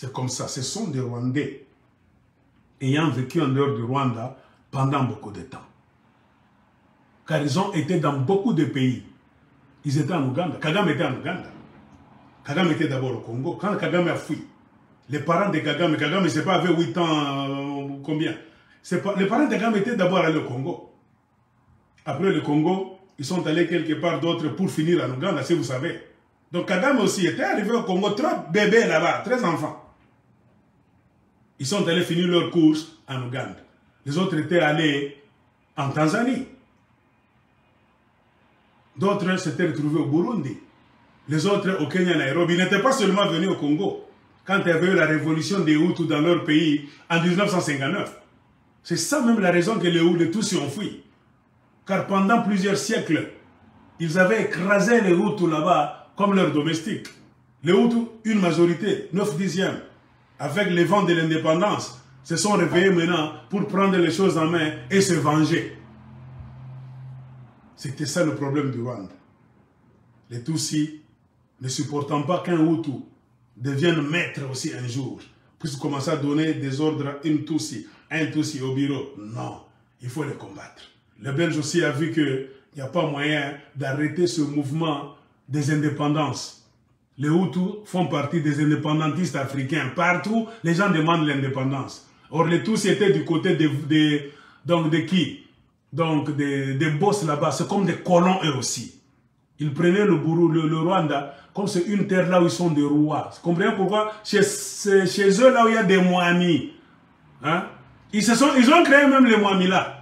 C'est comme ça. Ce sont des Rwandais ayant vécu en dehors du Rwanda pendant beaucoup de temps. Car ils ont été dans beaucoup de pays. Ils étaient en Ouganda. Kagame était en Ouganda. Kagame était d'abord au Congo. Quand Kagame a fui, les parents de Kagame, Kagame, je ne sais pas, avait 8 ans, combien. Les parents de Kagame étaient d'abord allés au Congo. Après le Congo, ils sont allés quelque part d'autre pour finir en Ouganda, si vous savez. Donc Kagame aussi était arrivé au Congo, 3 bébés là-bas, 13 enfants. Ils sont allés finir leur course en Ouganda. Les autres étaient allés en Tanzanie. D'autres s'étaient retrouvés au Burundi. Les autres au Kenya, Nairobi. Ils n'étaient pas seulement venus au Congo. Quand il y avait eu la révolution des Hutus dans leur pays en 1959. C'est ça même la raison que les Tutsis ont fui. Car pendant plusieurs siècles, ils avaient écrasé les Hutus là-bas comme leurs domestiques. Les Hutus, une majorité, 9/10, avec les vents de l'indépendance, se sont réveillés maintenant pour prendre les choses en main et se venger. C'était ça le problème du Rwanda. Les Tutsis, ne supportant pas qu'un Hutu devienne maître aussi un jour, puisse commencer à donner des ordres à un Tutsi au bureau. Non, il faut les combattre. Le Belge aussi a vu qu'il n'y a pas moyen d'arrêter ce mouvement des indépendances. Les Hutus font partie des indépendantistes africains. Partout, les gens demandent l'indépendance. Or, les Tutsis étaient du côté de qui? Donc, des boss là-bas. C'est comme des colons eux aussi. Ils prenaient le Rwanda comme c'est une terre là où ils sont des rois. Vous comprenez pourquoi? Chez eux, là où il y a des Moamis, hein? Ils ont créé même les Moamis là.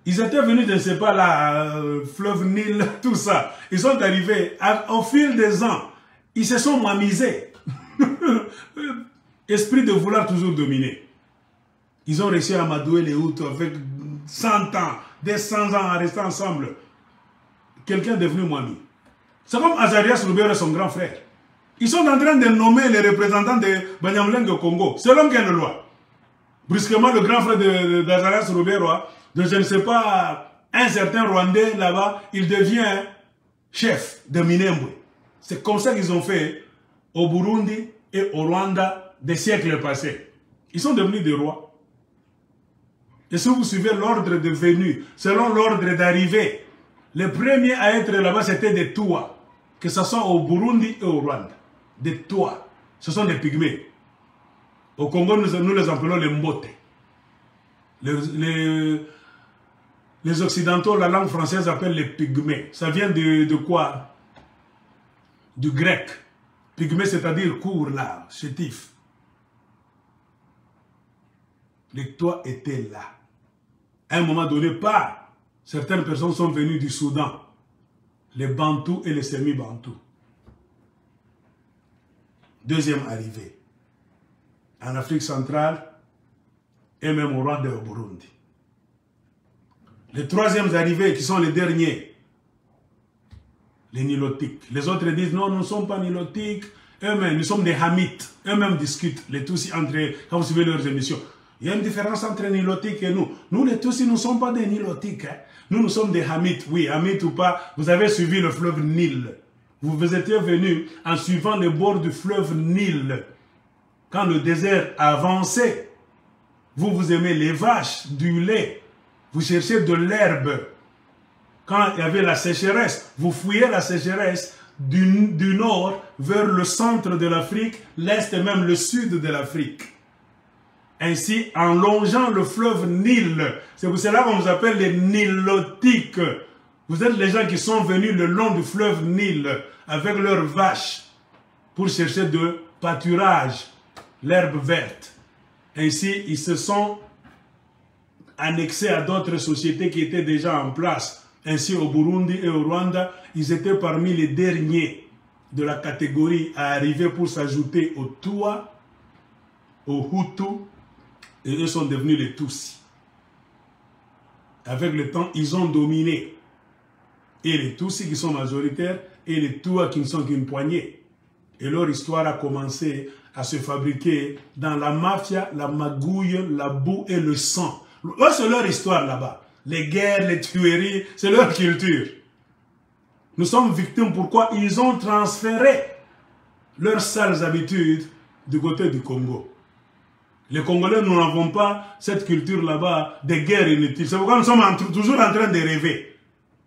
Ils étaient venus, je ne sais pas, là, fleuve Nil, tout ça. Ils sont arrivés, au fil des ans, ils se sont moamisés. Esprit de vouloir toujours dominer. Ils ont réussi à amadouer les Hutus avec 100 ans, des 100 ans à rester ensemble. Quelqu'un est devenu Moami. C'est comme Azarias Rubiero et son grand frère. Ils sont en train de nommer les représentants de Banyamulenge au Congo. Selon quelle loi? Brusquement, le grand frère d'Azarias Rubiero, de je ne sais pas, un certain Rwandais là-bas, il devient chef de Minembwe. C'est comme ça qu'ils ont fait au Burundi et au Rwanda des siècles passés. Ils sont devenus des rois. Et si vous suivez l'ordre de venue, selon l'ordre d'arrivée, les premiers à être là-bas, c'était des Toua, que ce soit au Burundi et au Rwanda. Des Toua. Ce sont des pygmées. Au Congo, nous les appelons les Mbote. Les Occidentaux, la langue française appelle les pygmées. Ça vient de quoi? Du grec. Pygmée, c'est-à-dire court là, chétif. Les Tois étaient là. À un moment donné, certaines personnes sont venues du Soudan. Les Bantous et les semi-Bantous. Deuxième arrivée. En Afrique centrale et même au Rwanda et au Burundi. Les troisièmes arrivés, qui sont les derniers, les Nilotiques. Les autres disent non, nous ne sommes pas Nilotiques, eux-mêmes, nous sommes des Hamites. Eux-mêmes discutent, les Tutsis, quand vous suivez leurs émissions. Il y a une différence entre Nilotiques et nous. Nous, les Tutsis, nous ne sommes pas des Nilotiques. Hein. Nous sommes des Hamites. Oui, Hamites ou pas, vous avez suivi le fleuve Nil. Vous étiez venus en suivant le bord du fleuve Nil. Quand le désert avançait, vous aimez les vaches, du lait. Vous cherchez de l'herbe. Quand il y avait la sécheresse, vous fouillez la sécheresse du nord vers le centre de l'Afrique, l'est et même le sud de l'Afrique. Ainsi, en longeant le fleuve Nil, c'est pour cela qu'on vous appelle les Nilotiques. Vous êtes les gens qui sont venus le long du fleuve Nil avec leurs vaches pour chercher de pâturage, l'herbe verte. Ainsi, ils se sont annexés à d'autres sociétés qui étaient déjà en place. Ainsi, au Burundi et au Rwanda, ils étaient parmi les derniers de la catégorie à arriver pour s'ajouter aux Toua, aux Hutus, et eux sont devenus les Tutsis. Avec le temps, ils ont dominé. Et les Tutsis qui sont majoritaires, et les Toua qui ne sont qu'une poignée. Et leur histoire a commencé à se fabriquer dans la mafia, la magouille, la boue et le sang. C'est leur histoire là-bas. Les guerres, les tueries, c'est leur culture. Nous sommes victimes pourquoi ils ont transféré leurs sales habitudes du côté du Congo. Les Congolais, nous n'avons pas cette culture là-bas des guerres inutiles. C'est pourquoi nous sommes toujours en train de rêver.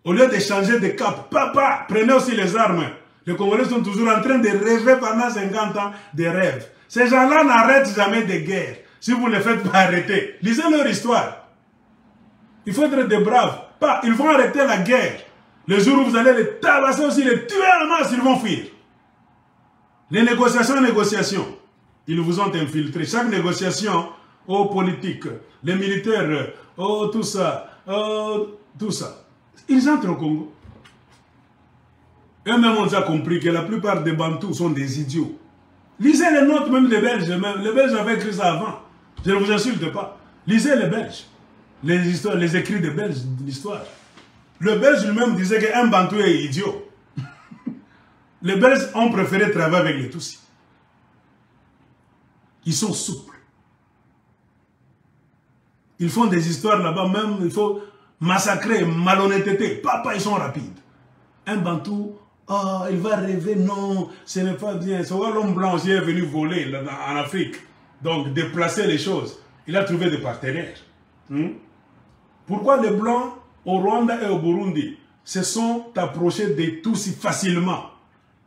Au lieu de changer de cap, papa, prenez aussi les armes. Les Congolais sont toujours en train de rêver pendant 50 ans des rêves. Ces gens-là n'arrêtent jamais de guerres. Si vous ne les faites pas arrêter, lisez leur histoire. Il faut être des braves. Pas, ils vont arrêter la guerre. Le jour où vous allez les tabasser aussi, les tuer en masse, ils vont fuir. Les négociations, ils vous ont infiltré. Chaque négociation, aux politiques, les militaires, tout ça. Ils entrent au Congo. Eux-mêmes ont déjà compris que la plupart des Bantous sont des idiots. Lisez les notes même des Belges. Les Belges avaient écrit ça avant. Je ne vous insulte pas. Lisez les Belges. Les écrits des Belges de l'histoire. Le Belge lui-même disait qu'un Bantou est idiot. Les Belges ont préféré travailler avec les Tutsis. Ils sont souples. Ils font des histoires là-bas, même il faut massacrer, malhonnêteté. Papa, ils sont rapides. Un Bantou, oh, il va rêver, non, ce n'est pas bien. C'est vrai, l'homme blanc aussi est venu voler là, en Afrique. Donc, déplacer les choses. Il a trouvé des partenaires. Pourquoi les Blancs, au Rwanda et au Burundi, se sont approchés des Tutsis facilement?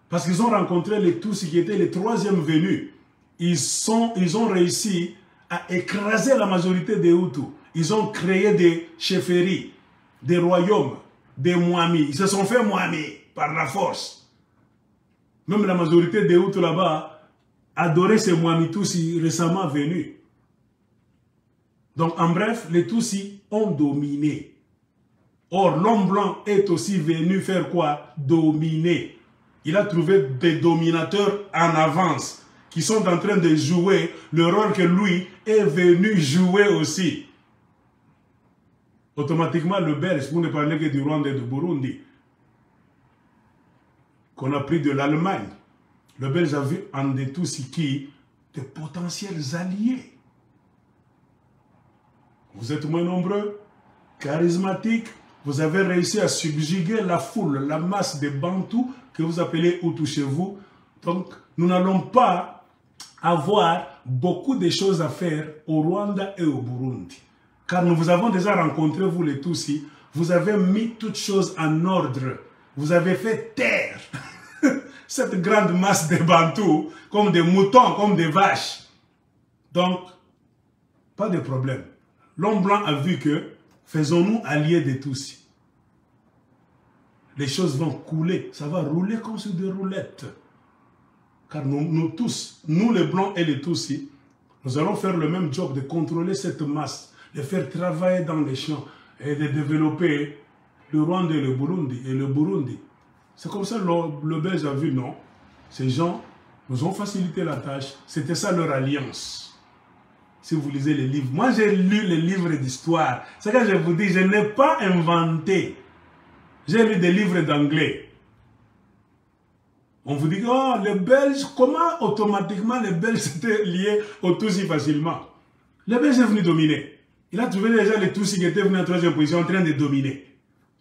Parce qu'ils ont rencontré les Tutsis qui étaient les troisièmes venus. Ils ont réussi à écraser la majorité des Hutus. Ils ont créé des chefferies, des royaumes, des Mwami. Ils se sont fait Mwami par la force. Même la majorité des Hutus là-bas adoraient ces Mwami Tutsis récemment venus. Donc en bref, les Tutsis ont dominé. Or, l'homme blanc est aussi venu faire quoi? Dominer. Il a trouvé des dominateurs en avance qui sont en train de jouer le rôle que lui est venu jouer aussi. Automatiquement, le Belge, pour ne parler que du Rwanda et du Burundi, qu'on a pris de l'Allemagne, le Belge a vu en des Tutsis qui de potentiels alliés. Vous êtes moins nombreux, charismatiques, vous avez réussi à subjuguer la foule, la masse des Bantous que vous appelez Hutus chez vous. Donc, nous n'allons pas avoir beaucoup de choses à faire au Rwanda et au Burundi. Car nous vous avons déjà rencontré, vous les Tutsis, vous avez mis toutes choses en ordre. Vous avez fait taire cette grande masse de Bantous comme des moutons, comme des vaches. Donc, pas de problème. L'homme blanc a vu que faisons-nous alliés des Tutsis. Les choses vont couler, ça va rouler comme sur des roulettes. Car nous tous, nous les blancs et les Tutsis, nous allons faire le même job de contrôler cette masse, de faire travailler dans les champs et de développer le Rwanda et le Burundi. C'est comme ça que le Belge a vu, non, ces gens nous ont facilité la tâche, c'était ça leur alliance. Si vous lisez les livres. Moi, j'ai lu les livres d'histoire. C'est que je vous dis, je n'ai pas inventé. J'ai lu des livres d'anglais. On vous dit, oh, les Belges, comment automatiquement les Belges étaient liés aux Tutsis facilement? Les Belges sont venus dominer. Il a trouvé déjà les Tutsis qui étaient venus en troisième position en train de dominer.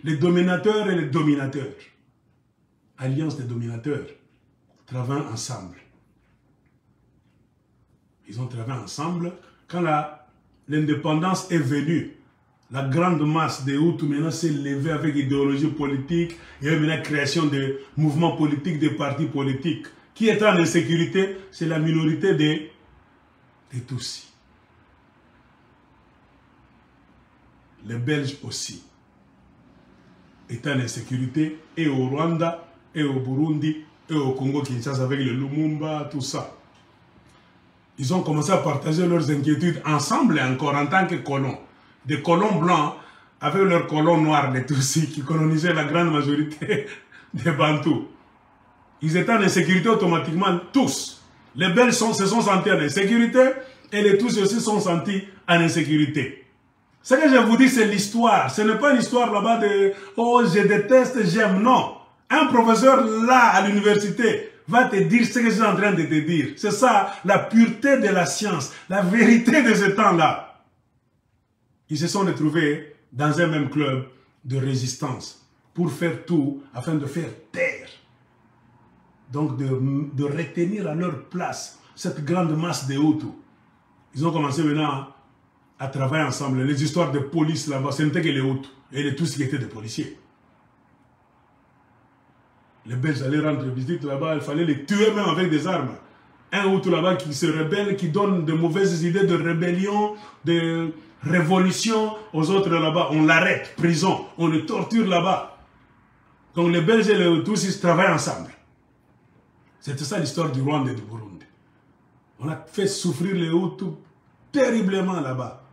Les dominateurs et les dominateurs. Alliance des dominateurs. Travaillent ensemble. Ils ont travaillé ensemble. Quand l'indépendance est venue, la grande masse des Hutus maintenant s'est levée avec idéologie politique. Il y a eu la création de mouvements politiques, de partis politiques. Qui est en insécurité? C'est la minorité des Tutsis. Les Belges aussi étaient en insécurité, et au Rwanda, et au Burundi, et au Congo-Kinshasa avec le Lumumba, tout ça. Ils ont commencé à partager leurs inquiétudes ensemble et encore en tant que colons. Des colons blancs avec leurs colons noirs, les Tutsis, qui colonisaient la grande majorité des Bantous. Ils étaient en insécurité automatiquement tous. Les Belges se sont sentis en insécurité et les Tutsis aussi sont sentis en insécurité. Ce que je vous dis, c'est l'histoire. Ce n'est pas une histoire là-bas de « oh, je déteste, j'aime ». Non. Un professeur là, à l'université, va te dire ce que je suis en train de te dire. C'est ça, la pureté de la science, la vérité de ce temps-là. Ils se sont retrouvés dans un même club de résistance pour faire tout afin de faire taire. Donc de retenir à leur place cette grande masse des Hutus. Ils ont commencé maintenant à travailler ensemble. Les histoires de police là-bas, ce n'était que les Hutus. Et les tous qui étaient des policiers. Les Belges allaient rendre visite là-bas, il fallait les tuer même avec des armes. Un Hutu là-bas qui se rebelle, qui donne de mauvaises idées de rébellion, de révolution aux autres là-bas. On l'arrête, prison, on le torture là-bas. Donc les Belges et les Hutus, ils travaillent ensemble. C'était ça l'histoire du Rwanda et du Burundi. On a fait souffrir les Hutus terriblement là-bas.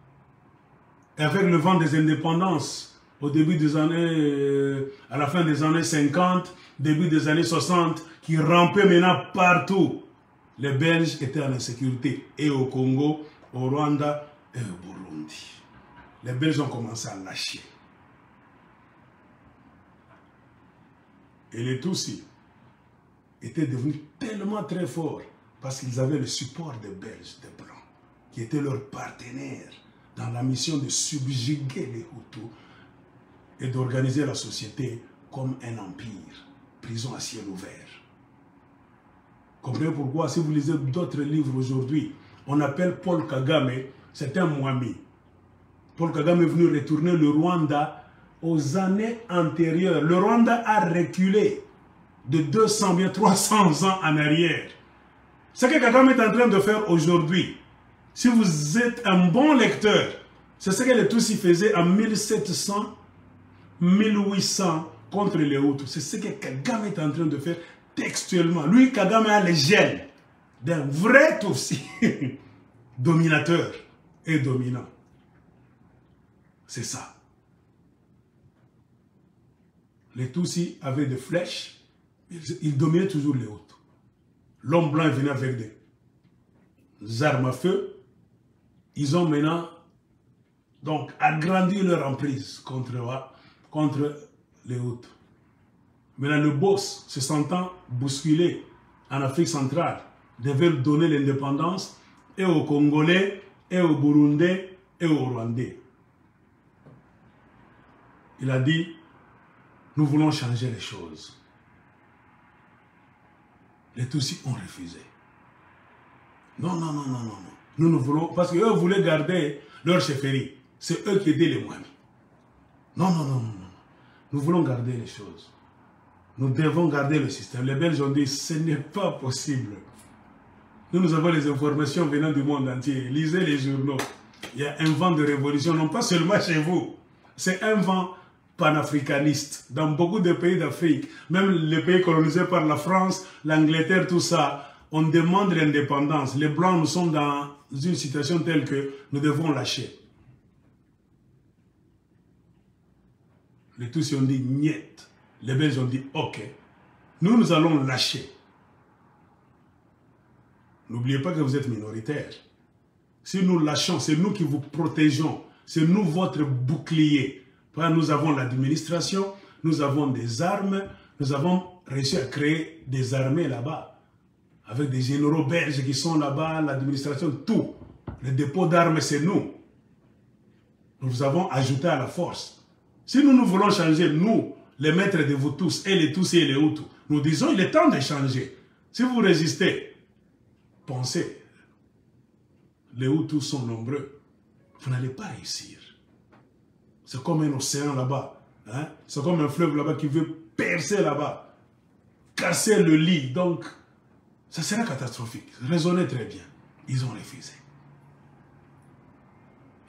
Et avec le vent des indépendances, au début des années, à la fin des années 50, début des années 60, qui rampaient maintenant partout. Les Belges étaient en insécurité, et au Congo, au Rwanda et au Burundi. Les Belges ont commencé à lâcher. Et les Tutsis étaient devenus tellement très forts parce qu'ils avaient le support des Belges, des Blancs, qui étaient leurs partenaires dans la mission de subjuguer les Hutus et d'organiser la société comme un empire, prison à ciel ouvert. Comprenez pourquoi, si vous lisez d'autres livres aujourd'hui, on appelle Paul Kagame, c'est un Mwami. Paul Kagame est venu retourner le Rwanda aux années antérieures. Le Rwanda a reculé de 200, bien 300 ans en arrière. Ce que Kagame est en train de faire aujourd'hui, si vous êtes un bon lecteur, c'est ce que les Tutsis faisaient en 1700, 1800 contre les Hutus. C'est ce que Kagame est en train de faire textuellement. Lui, Kagame a les gènes d'un vrai Tutsi dominateur et dominant. C'est ça. Les Tutsis avaient des flèches, ils dominaient toujours les Hutus. L'homme blanc venait avec des armes à feu. Ils ont maintenant donc agrandi leur emprise contre les Hutus. Maintenant, le boss, se sentant bousculé en Afrique centrale, devait donner l'indépendance et aux Congolais, et aux Burundais, et aux Rwandais. Il a dit, nous voulons changer les choses. Les Tutsis ont refusé. Non, non, non, non, non, non. Nous ne voulons, parce qu'eux voulaient garder leur chefferie. C'est eux qui aidaient les Mwami. Non, non, non, non, non. Nous voulons garder les choses. Nous devons garder le système. Les Belges ont dit, ce n'est pas possible. Nous avons les informations venant du monde entier. Lisez les journaux. Il y a un vent de révolution, non pas seulement chez vous. C'est un vent panafricaniste. Dans beaucoup de pays d'Afrique, même les pays colonisés par la France, l'Angleterre, tout ça, on demande l'indépendance. Les Blancs, nous sommes dans une situation telle que nous devons lâcher. Les Tutsis ont dit, niet. Les Belges ont dit, ok, nous allons lâcher. N'oubliez pas que vous êtes minoritaire. Si nous lâchons, c'est nous qui vous protégeons. C'est nous votre bouclier. Nous avons l'administration, nous avons des armes, nous avons réussi à créer des armées là-bas. Avec des généraux belges qui sont là-bas, l'administration, tout. Le dépôt d'armes, c'est nous. Nous vous avons ajouté à la force. Si nous voulons changer, nous, les maîtres de vous tous, et les Tutsis et les Hutus, nous disons, il est temps de changer. Si vous résistez, pensez, les Hutus sont nombreux, vous n'allez pas réussir. C'est comme un océan là-bas, hein? C'est comme un fleuve là-bas qui veut percer là-bas, casser le lit, donc ça sera catastrophique. Raisonnez très bien, ils ont refusé.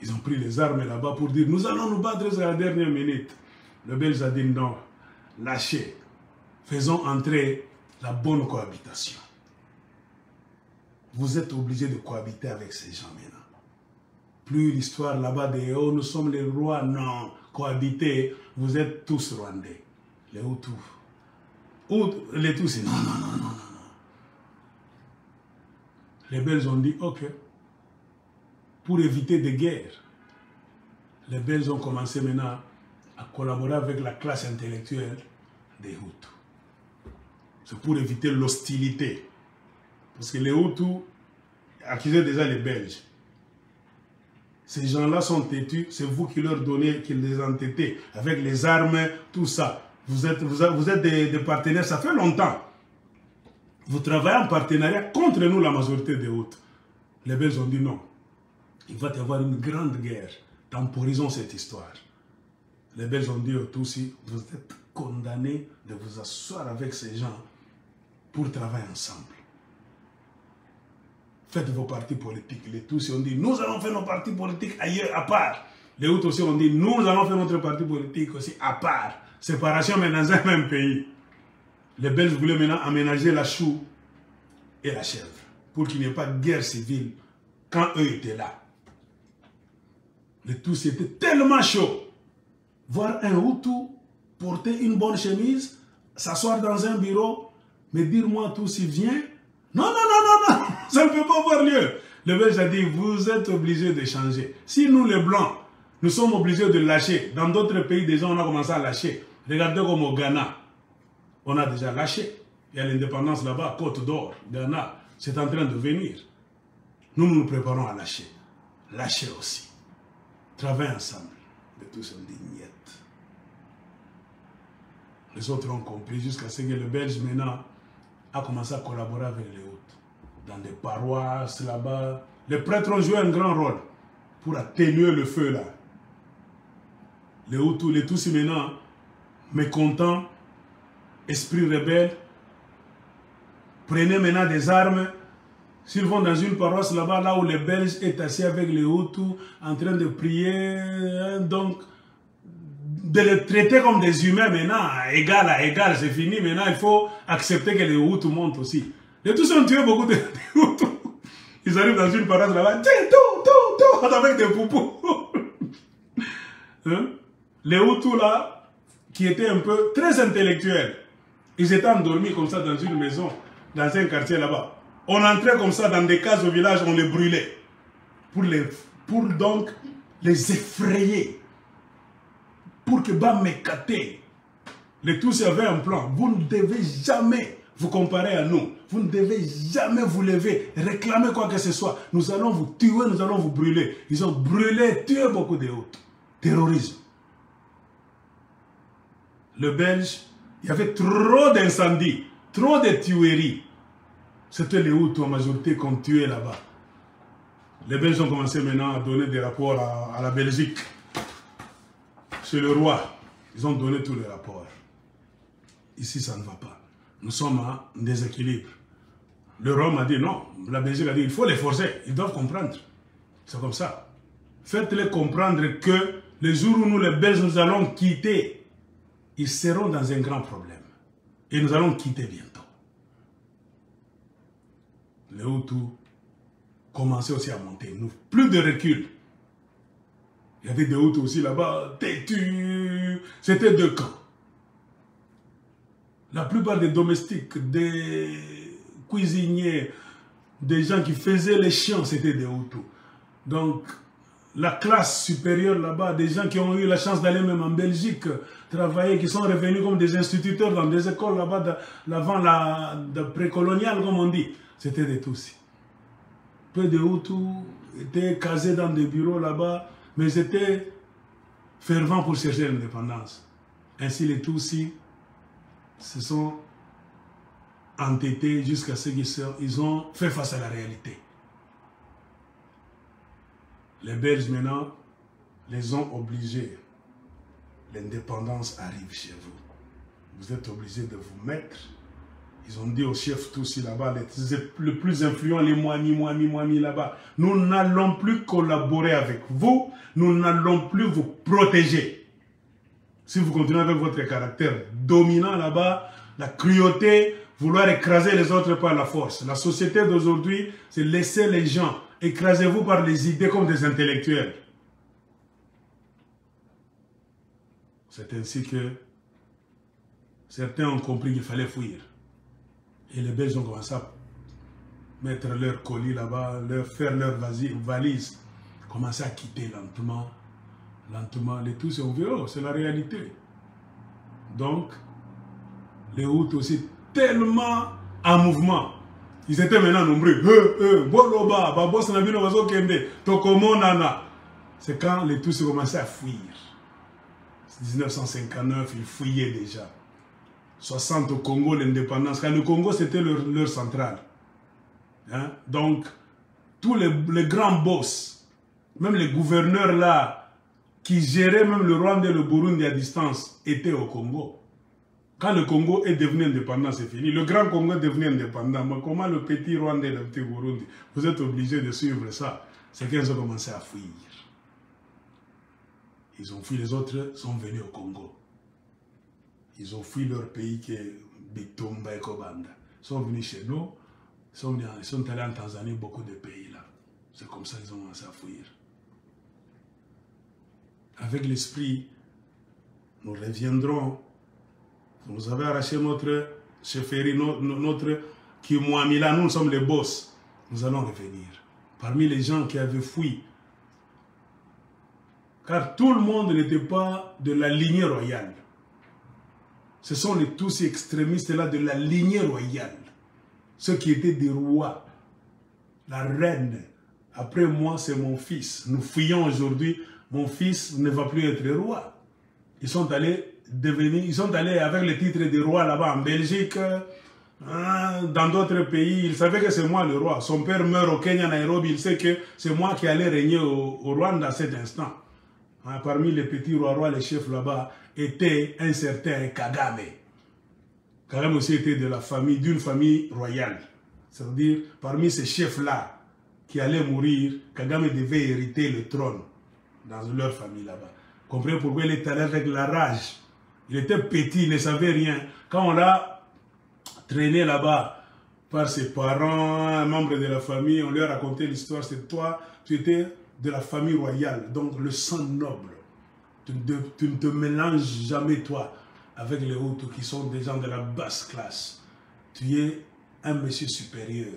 Ils ont pris les armes là-bas pour dire, nous allons nous battre à la dernière minute. Le Belge a dit non, lâchez, faisons entrer la bonne cohabitation. Vous êtes obligés de cohabiter avec ces gens maintenant. Plus l'histoire là-bas de oh, nous sommes les rois, non, cohabiter, vous êtes tous Rwandais. Les Hutus. Ou les Tutsis, non, non, non, non, non. Les Belges ont dit ok, pour éviter des guerres, les Belges ont commencé maintenant à collaborer avec la classe intellectuelle des Hutus. C'est pour éviter l'hostilité. Parce que les Hutus accusaient déjà les Belges. Ces gens-là sont têtus, c'est vous qui leur donnez, qui les entêtez, avec les armes, tout ça. Vous êtes des partenaires, ça fait longtemps. vous travaillez en partenariat contre nous, la majorité des Hutus. Les Belges ont dit non. Il va y avoir une grande guerre. Temporisons cette histoire. Les Belges ont dit aux Tutsis, vous êtes condamnés de vous asseoir avec ces gens pour travailler ensemble. Faites vos partis politiques. Les Tutsis ont dit, nous allons faire nos partis politiques ailleurs, à part. Les Hutus aussi ont dit, nous allons faire notre parti politique aussi à part. Séparation, mais dans un même pays. Les Belges voulaient maintenant aménager la choux et la chèvre pour qu'il n'y ait pas de guerre civile quand eux étaient là. Les Tutsis étaient tellement chauds. Voir un Hutu porter une bonne chemise, s'asseoir dans un bureau, me dire moi Tutsi viens. Non, non, non, non, non, ça ne peut pas avoir lieu. Le Belge a dit, vous êtes obligés de changer. Si nous les Blancs, nous sommes obligés de lâcher. Dans d'autres pays, déjà, on a commencé à lâcher. Regardez comme au Ghana, on a déjà lâché. Il y a l'indépendance là-bas, Côte d'Or, Ghana, c'est en train de venir. Nous nous préparons à lâcher. Lâcher aussi. Travailler ensemble. Mais tous sont des miettes. Les autres ont compris jusqu'à ce que le Belge maintenant a commencé à collaborer avec les Hutus. Dans des paroisses là-bas. Les prêtres ont joué un grand rôle pour atténuer le feu là. Les Hutus, les Tutsis maintenant, mécontents, esprit rebelle, prenaient maintenant des armes. S'ils vont dans une paroisse là-bas, là où les Belges sont assis avec les Hutus, en train de prier, donc de les traiter comme des humains maintenant, égal à égal, c'est fini. Maintenant, il faut accepter que les Hutus montent aussi. Les Tutsis ont tué beaucoup de Hutus. Ils arrivent dans une paroisse là-bas, avec des poupous. Hein? Les Hutus là, qui étaient un peu très intellectuels, ils étaient endormis comme ça dans une maison, dans un quartier là-bas. On entrait comme ça dans des cases au village, on les brûlait. Pour donc les effrayer. Pour que bas m'écater. Les Tutsis avaient un plan. Vous ne devez jamais vous comparer à nous. Vous ne devez jamais vous lever, réclamer quoi que ce soit. Nous allons vous tuer, nous allons vous brûler. Ils ont brûlé, tué beaucoup de Hutus. Terrorisme. Le Belge, il y avait trop d'incendies, trop de tueries. C'était les Hutus en majorité qu'on tuait là-bas. Les Belges ont commencé maintenant à donner des rapports à la Belgique. Chez le roi, ils ont donné tous les rapports. Ici, ça ne va pas. Nous sommes en déséquilibre. Le roi m'a dit non. La Belgique a dit il faut les forcer. Ils doivent comprendre. C'est comme ça. Faites-les comprendre que le jour où nous, les Belges, nous allons quitter, ils seront dans un grand problème. Et nous allons quitter bientôt. Les Hutus commençaient aussi à monter. Nous, plus de recul. Il y avait des Hutus aussi là-bas, têtus. C'était deux camps. La plupart des domestiques, des cuisiniers, des gens qui faisaient les chiens, c'était des Hutus. Donc, la classe supérieure là-bas, des gens qui ont eu la chance d'aller même en Belgique, travailler, qui sont revenus comme des instituteurs dans des écoles là-bas, avant la précoloniale, comme on dit, c'était des Tutsis. Peu de Hutus étaient casés dans des bureaux là-bas, mais ils étaient fervents pour chercher l'indépendance. Ainsi, les Tutsis se sont entêtés jusqu'à ce qu'ils ont fait face à la réalité. Les Belges maintenant les ont obligés. L'indépendance arrive chez vous. Vous êtes obligés de vous mettre. Ils ont dit aux chefs Tutsis là-bas, le plus influent, les Mwami là-bas, nous n'allons plus collaborer avec vous, nous n'allons plus vous protéger. Si vous continuez avec votre caractère dominant là-bas, la cruauté, vouloir écraser les autres par la force. La société d'aujourd'hui, c'est laisser les gens. Écrasez-vous par les idées comme des intellectuels. C'est ainsi que certains ont compris qu'il fallait fuir. Et les Belges ont commencé à mettre leur colis là-bas, faire leur valise, commencer à quitter lentement. Lentement, les Tutsis ont vu, oh, c'est la réalité. Donc, les Hutus aussi, tellement en mouvement. Ils étaient maintenant nombreux. C'est quand les Tutsis commençaient à fuir. 1959, ils fuyaient déjà. 60 au Congo, l'indépendance. Car le Congo, c'était leur centrale. Hein? Donc, tous les grands boss, même les gouverneurs là, qui géraient même le Rwanda et le Burundi à distance, étaient au Congo. Quand le Congo est devenu indépendant, c'est fini. Le grand Congo est devenu indépendant. Mais comment le petit Rwanda et le petit Burundi? Vous êtes obligés de suivre ça. C'est qu'ils ont commencé à fuir. Ils ont fui, les autres sont venus au Congo. Ils ont fui leur pays qui est Bitumba et Kobanda. Ils sont venus chez nous. Ils sont allés en Tanzanie, beaucoup de pays là. C'est comme ça qu'ils ont commencé à fuir. Avec l'esprit, nous reviendrons. Vous avez arraché notre chefferie, notre Kimouamila, nous sommes les boss. Nous allons revenir. Parmi les gens qui avaient fui. Car tout le monde n'était pas de la lignée royale. Ce sont les tous extrémistes là de la lignée royale. Ceux qui étaient des rois. La reine. Après moi, c'est mon fils. Nous fuyons aujourd'hui. Mon fils ne va plus être roi. Ils sont allés avec le titre de roi là-bas en Belgique, dans d'autres pays. Il savait que c'est moi le roi. Son père meurt au Kenya, Nairobi. Il sait que c'est moi qui allais régner au Rwanda à cet instant. Parmi les petits rois, les chefs là-bas, était un certain Kagame. Kagame aussi était de la famille, d'une famille royale. C'est-à-dire, parmi ces chefs-là qui allaient mourir, Kagame devait hériter le trône dans leur famille là-bas. Comprenez pourquoi il est allé avec la rage. Il était petit, il ne savait rien. Quand on l'a traîné là-bas par ses parents, un membre de la famille, on lui a raconté l'histoire, c'est toi, tu étais de la famille royale, donc le sang noble. Tu ne te mélanges jamais, toi, avec les autres qui sont des gens de la basse classe. Tu es un monsieur supérieur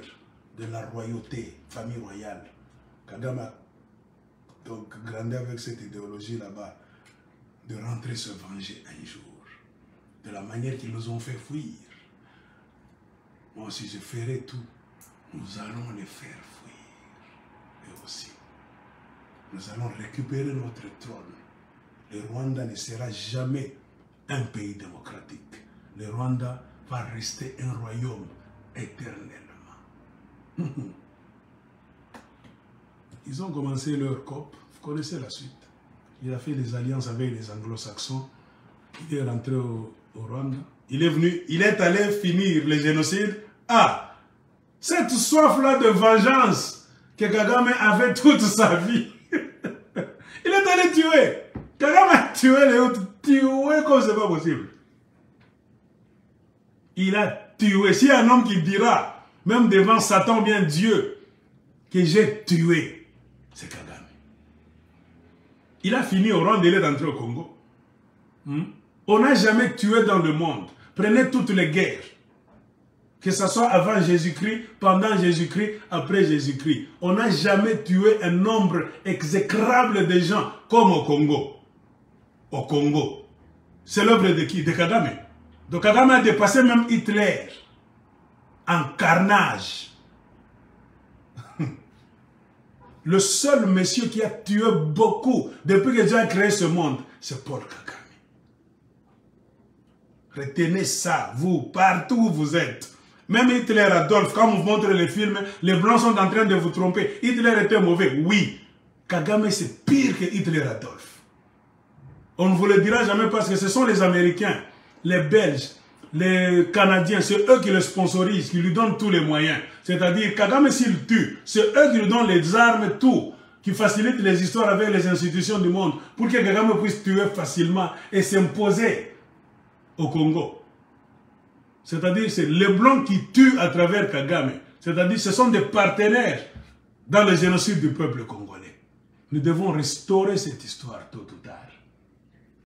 de la royauté, famille royale. Kagame a donc grandi avec cette idéologie là-bas, de rentrer se venger un jour, de la manière qu'ils nous ont fait fuir. Moi aussi, je ferai tout. Nous allons les faire fuir. Et aussi, nous allons récupérer notre trône. Le Rwanda ne sera jamais un pays démocratique. Le Rwanda va rester un royaume éternellement. Ils ont commencé leur COP. Vous connaissez la suite. Il a fait des alliances avec les anglo-saxons. Il est rentré au Rwanda. Il est venu, il est allé finir le génocide. Ah, cette soif-là de vengeance que Kagame avait toute sa vie. Il est allé tuer. Kagame a tué les autres. Tué comme c'est pas possible. Il a tué. S'il y a un homme qui dira, même devant Satan ou bien Dieu, que j'ai tué, c'est Kagame. Il a fini au Rwanda, il est rentré au Congo. On n'a jamais tué dans le monde. Prenez toutes les guerres. Que ce soit avant Jésus-Christ, pendant Jésus-Christ, après Jésus-Christ. On n'a jamais tué un nombre exécrable de gens comme au Congo. Au Congo. C'est l'œuvre de qui? De Kagame. Donc Kagame a dépassé même Hitler en carnage. Le seul monsieur qui a tué beaucoup depuis que Dieu a créé ce monde, c'est Paul Kagame. Retenez ça, vous, partout où vous êtes. Même Hitler, Adolphe, quand on vous montre les films, les Blancs sont en train de vous tromper. Hitler était mauvais, oui. Kagame, c'est pire que Hitler, Adolphe. On ne vous le dira jamais parce que ce sont les Américains, les Belges, les Canadiens, c'est eux qui le sponsorisent, qui lui donnent tous les moyens. C'est-à-dire, Kagame, s'il tue, c'est eux qui lui donnent les armes, tout, qui facilitent les histoires avec les institutions du monde, pour que Kagame puisse tuer facilement et s'imposer au Congo. C'est-à-dire, c'est les Blancs qui tuent à travers Kagame. C'est-à-dire, ce sont des partenaires dans le génocide du peuple congolais. Nous devons restaurer cette histoire tôt ou tard.